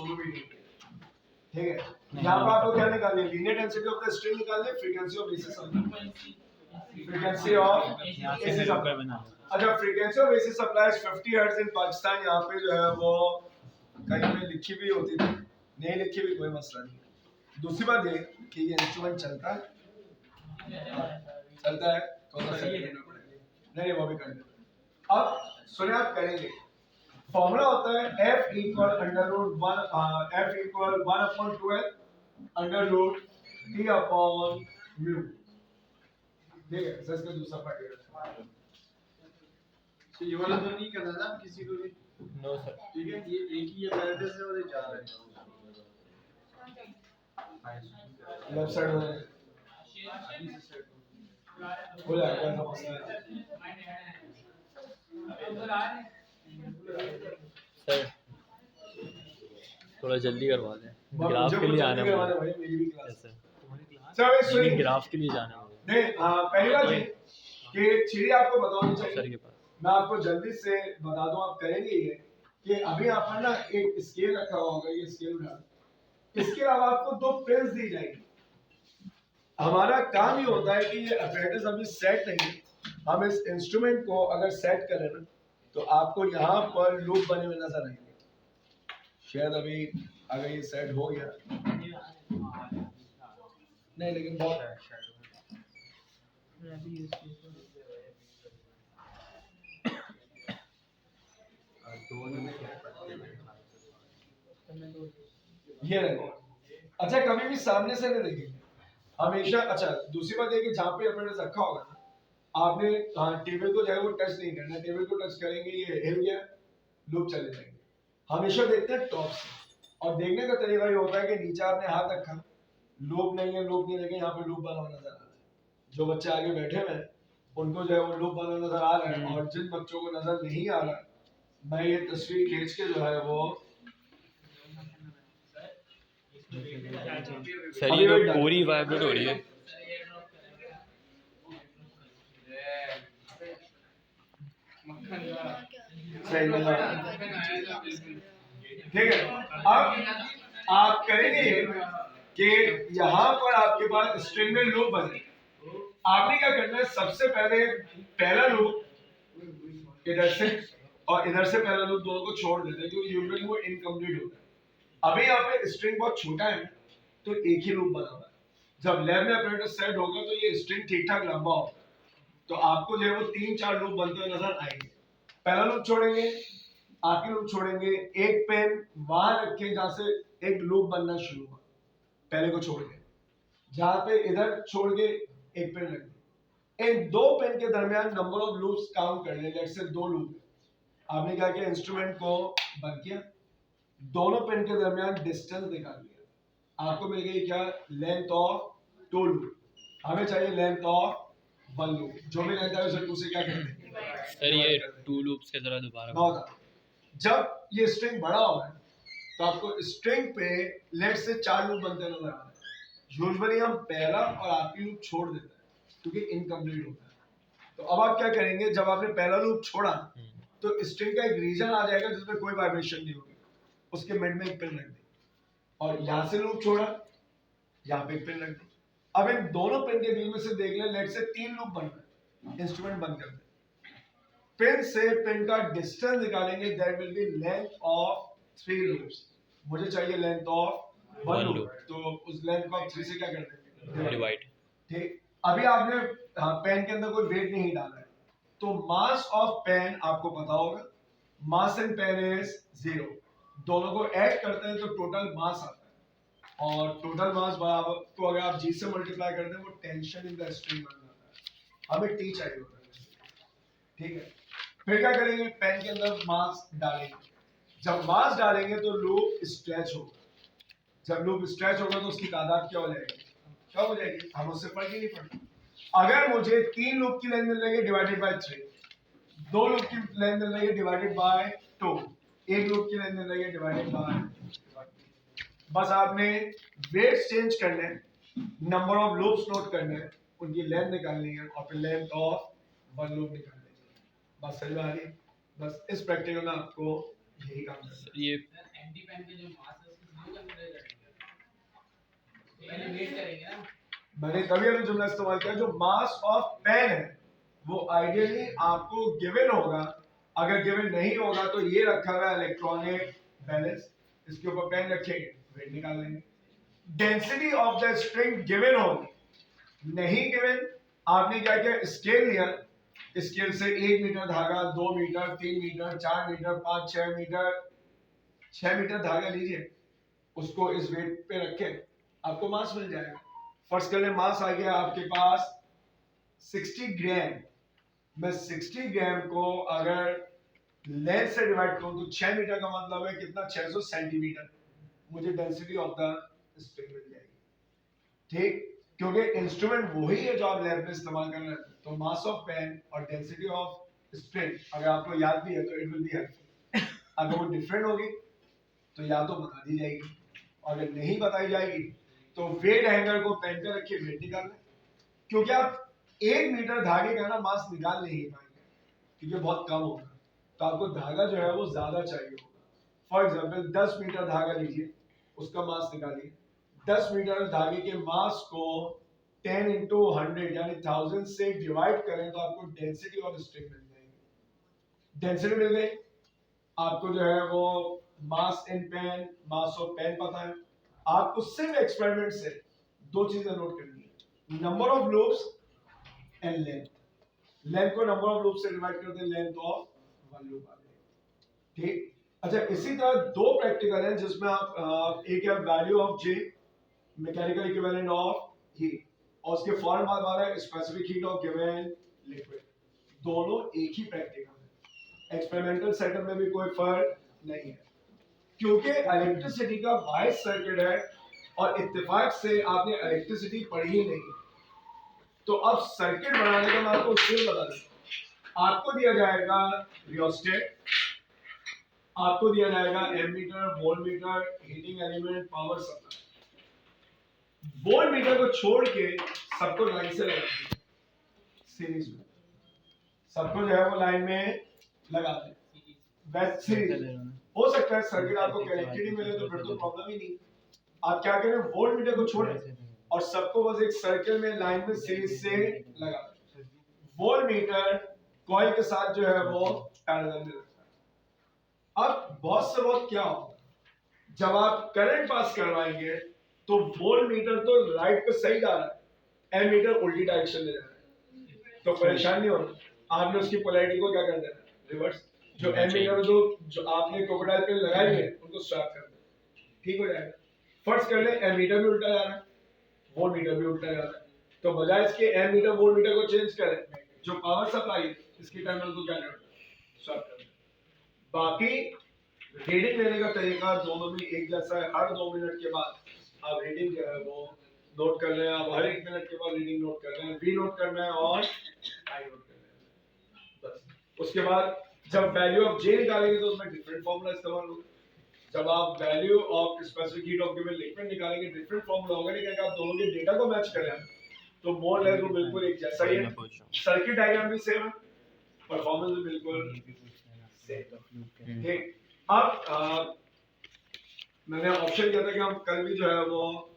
दोनों भी ठीक है, ठीक है। यहाँ पर आपको क्या निकालनी है, linear density of the string निकालनी है, frequency of AC supply, frequency of AC supply. अच्छा, frequency of AC supply 50 hertz in Pakistan. यहाँ पे जो है वो कहीं पे लिखी भी होती थी, नहीं लिखी भी कोई मसला नहीं। दूसरी बात ये कि ये इंस्ट्रूमेंट चलता है, चलता है कौन सा सही है, नहीं वो भी कर दे। अब सुनिए, आप करेंगे, फॉर्मूला होता है F equal under root 1 F equal 1/12 under root T upon mu. ठीक है, सर इसका दूसरा पार्ट है। तो ये वाला तो नहीं करना ना किसी को भी, नो सर, ठीक है। ये एक ही एनालिसिस है और ये जा रहा है लेफ्ट साइड में हो जाएगा, ऐसा मसला है सर। थोड़ा जल्दी करवा दें, ग्राफ के लिए आना है भाई, मेरी भी क्लास है सर, इसमें ग्राफ के लिए जाना है। नहीं, पहली बात ये कि चीजें आपको बतानी चाहिए सर के पास, मैं आपको जल्दी से बता दूं, आप करेंगे ये कि अभी आप पर ना एक स्केल रखा हुआ होगा, ये स्केल उठा, इसके अलावा आपको 2 पेन्स दी जाएगी। हमारा काम ये होता है कि ये अपरेटस अभी सेट नहीं, हम इस इंस्ट्रूमेंट को अगर सेट करें ना तो आपको यहाँ पर लूप बने हुए नजर आएंगे। शायद अभी अगर ये सेट हो गया नहीं, लेकिन बहुत ये रखो। अच्छा, कभी भी सामने से नहीं देखेंगे हमेशा। अच्छा, दूसरी बात ये कि जहाँ पे अपरेटस रखा होगा ना, आपने टेबल को जो है वो टच नहीं करना। टेबल को टच करेंगे ये हिल गया, लूप चले जाएंगे। हमेशा देखते हैं टॉप से, और देखने का तरीका ये होता है कि नीचे आपने हाथ रखा, लूप नहीं है, लूप नहीं देखें, यहाँ पे लूप बना हुआ नजर आ रहा है। जो बच्चे आगे बैठे हुए हैं उनको जो है वो लूप बना नजर आ रहा है, और जिन बच्चों को नजर नहीं आ रहा, मैं ये तस्वीर खींच के जो है वो सर ये तो पूरी वाइब्रेट हो रही है। ठीक है, अब आप करेंगे कि यहाँ पर आपके पास स्ट्रिंग में लूप बने। आपने क्या करना है, सबसे पहले पहला लूप इधर से और इधर से पहला लूप दोनों को छोड़ देते हैं, क्योंकि यूजुअली वो इनकम्प्लीट होता है। अभी यहाँ पे स्ट्रिंग बहुत छोटा है तो एक ही लूप बना हुआ है। जब लैब में ऑपरेटर सेट होगा तो ये स्ट्रिंग ठीक ठाक लंबा होगा, तो आपको जो है वो 3-4 लूप बनते हुए नजर आएंगे। पहला लूप छोड़ेंगे, आखिरी लूप छोड़ेंगे, एक पेन वहां रखें जहां से एक लूप बनना शुरू हुआ, पहले को छोड़ के, जहां पे इधर छोड़ के एक पेन रख दें। इन 2 पेन के दरमियान नंबर ऑफ लूप्स काउंट कर लें। लेट्स से 2 लूप आपने क्या किया, इंस्ट्रूमेंट को बंद किया, दोनों पेन के दरमियान डिस्टेंस निकाल लिया, आपको मिल गई क्या, लेंथ ऑफ 2 लूप। हमें चाहिए लेंथ ऑफ 1 लूप। जो भी लेंथ है उसे क्या कहते हैं सर, ये 2 लूप से जरा दोबारा। जब ये स्ट्रिंग बड़ा होगा तो आपको स्ट्रिंग पे लेट्स से 4 लूप बनते नजर आ रहे हैं। यूजुअली हम पहला और आखिरी लूप छोड़ देते हैं क्योंकि इनकम्प्लीट होता है। तो अब आप क्या करेंगे, जब आपने पहला लूप छोड़ा तो स्ट्रिंग का एक रीजन आ जाएगा जिसमें कोई वाइब्रेशन नहीं होगी, उसके मिड में एक पिन रख दें, और यहाँ से लूप छोड़ा, यहाँ पे एक पिन रख दें। अब इन दोनों पिन के बीच में से देख लें, लेट्स से 3 लूप बन रहे, इंस्ट्रूमेंट बंद कर दें, पिन से पिन का डिस्टेंस निकालेंगे, that will be length of 3 loops. मुझे चाहिए लेंथ ऑफ 1 लूप, तो उस लेंथ को आप 3 से क्या कर देंगे, डिवाइड। ठीक, अभी आपने पेन के अंदर कोई वेट नहीं डाला है, तो मास ऑफ पेन आपको पता होगा, मास इन पेन इज 0। दोनों को ऐड करते हैं तो टोटल मास आता है, और टोटल मास बराबर को अगर आप जी से मल्टीप्लाई करते हैं वो टेंशन इन द स्ट्रिंग बन जाता है। हमें टी चाहिए होता है, ठीक है। फिर क्या करेंगे, पेन के अंदर मास डालेंगे, जब मास डालेंगे तो लूप स्ट्रेच होगा, जब लूप स्ट्रेच होगा तो उसकी तादाद क्या हो जाएगी, क्या हो जाएगी, हम उससे फर्क ही नहीं पड़ता। अगर मुझे 3 लूप की लेंथ मिल रही है डिवाइडेड बाय 3, 2 लूप की लेंथ मिल रही है डिवाइडेड बाय 2, 1 लूप की लेंथ मिल रही है डिवाइडेड बाय, बस आपने वेट्स चेंज करने हैं, नंबर ऑफ लूप्स नोट करने हैं, उनकी लेंथ निकालनी है, और फिर लेंथ ऑफ 1 लूप निकालनी है। बस समझ में आ रही है? बस इस प्रैक्टिकल में आपको यही काम करना है। ये एंटी पेन के जो मास है उसको स्लो कंसीडर करेंगे, पहले वेट करेंगे ना। मैंने तभी अभी जुमला इस्तेमाल किया, जो मास ऑफ पेन है वो आइडियली आपको गिवन होगा। अगर गिवन नहीं होगा तो ये रखा हुआ इलेक्ट्रॉनिक बैलेंस, इसके ऊपर पेन रखेंगे, वेट निकाल लेंगे। Density of the string given होगी, नहीं गिवन, आपने क्या किया, स्केल लिया, स्केल से 1 मीटर धागा, 2 metre, 3 metre, 4 metre, 5, 6 metre, 6 metre धागा लीजिए, उसको इस वेट पे रखें, आपको मास मिल जाएगा। फर्स्ट कर ले, मास आ गया आपके पास 60 ग्राम। मैं 60 ग्राम को अगर लेंथ से डिवाइड करूं तो 6 मीटर का मतलब है कितना, 600 सेंटीमीटर। मुझे डेंसिटी ऑफ द स्ट्रिंग मिल जाएगी, ठीक, क्योंकि इंस्ट्रूमेंट वही है जो आप लैब में इस्तेमाल कर रहे हैं। तो मास ऑफ पेन और डेंसिटी ऑफ स्ट्रिंग अगर आपको याद भी है तो इट विल बी हेल्पफुल। अगर वो डिफरेंट होगी तो या तो बता दी जाएगी, और अगर नहीं बताई जाएगी तो वेट हैंगर को पेन पे रखिए, वेट निकाल लें, क्योंकि आप 1 मीटर धागे का ना मास निकाल नहीं पाएंगे क्योंकि बहुत कम होगा, तो आपको धागा जो है वो ज्यादा चाहिए होगा। फॉर एग्जांपल 10 मीटर धागा लीजिए, उसका मास निकालिए, 10 मीटर धागे के मास को 10 into 100 यानी 1000 से डिवाइड करें तो आपको डेंसिटी ऑफ स्ट्रिंग मिल जाएगी। डेंसिटी मिल गई, आपको जो है वो mass in pan, mass of pan पता है। आपको सिर्फ एक्सपेरिमेंट से दो चीजें नोट करनी है, number of loops and length. Length को नंबर ऑफ लूप से डिवाइड करते हैं, लेंथ ऑफ वन लूप आ गई, ठीक। अच्छा, इसी तरह दो प्रैक्टिकल हैं जिसमें आप एक है value of J, mechanical equivalent of heat, और उसके फौरन बाद वाला है specific heat of given liquid. दोनों एक ही प्रैक्टिकल है, एक्सपेरिमेंटल सेटअप में भी कोई फर्क नहीं है, क्योंकि इलेक्ट्रिसिटी का बायस सर्किट है और इत्तेफाक से आपने इलेक्ट्रिसिटी पढ़ी ही नहीं। तो अब सर्किट बनाने का मैं आपको स्टेप बता दूं। आपको दिया जाएगा रियोस्टेट, आपको दिया जाएगा ammeter, voltmeter, heating element, power supply. Voltmeter को छोड़ के सबको लाइन से लगा दें, सीरीज में सबको जो है वो लाइन में लगा दें, बेस्ट सीरीज। हो सकता है सर्किट आपको कनेक्टेड ही मिले तो फिर तो प्रॉब्लम ही नहीं। आप क्या करें, वोल्टमीटर को छोड़ें और सबको बस एक सर्कल में लाइन में सीरीज से लगा दें। वोल्टमीटर कॉइल के साथ जो है वो पैरेलल में रखता है। अब बहुत से वक्त क्या हो, जब आप करंट पास करवाएंगे तो वोल्टमीटर तो राइट पे सही जा रहा है, एमीटर उल्टी डायरेक्शन में जा रहा है, तो परेशान नहीं होना। आपने उसकी पोलैरिटी को क्या कर देना, रिवर्स। जो एमीटर जो आपने क्रोकोडाइल पे लगाई है उनको स्वैप कर देना, ठीक हो जाएगा। फर्स्ट कर ले, एमीटर भी उल्टा जा रहा है, वोल्टमीटर भी उल्टा जा रहा है, तो बजाय इसके एमीटर वोल्टमीटर को चेंज करें, जो पावर सप्लाई है इसकी टर्मिनल को क्या करना, स्वैप कर देना। बाकी रीडिंग लेने का तरीका दोनों में एक जैसा है। हर 2 मिनट के बाद आप रीडिंग जो है वो नोट कर रहे हैं, आप हर 1 मिनट के बाद रीडिंग नोट कर रहे हैं, वी नोट करना है और आई नोट करना है, बस। उसके बाद जब वैल्यू ऑफ जे निकालेंगे तो उसमें डिफरेंट फॉर्मूला इस्तेमाल होगा। जब आप value of specific heat of given liquid निकालेंगे डिफरेंट फॉर्मूला होगा, लेकिन अगर आप दोनों के डेटा को मैच करें तो मोर लेस वो बिल्कुल एक जैसा ही है, सर्किट डायग्राम भी सेम है, परफॉर्मेंस भी बिल्कुल सेम। ठीक, अब मैंने ऑप्शन किया था कि हम कल भी जो है वो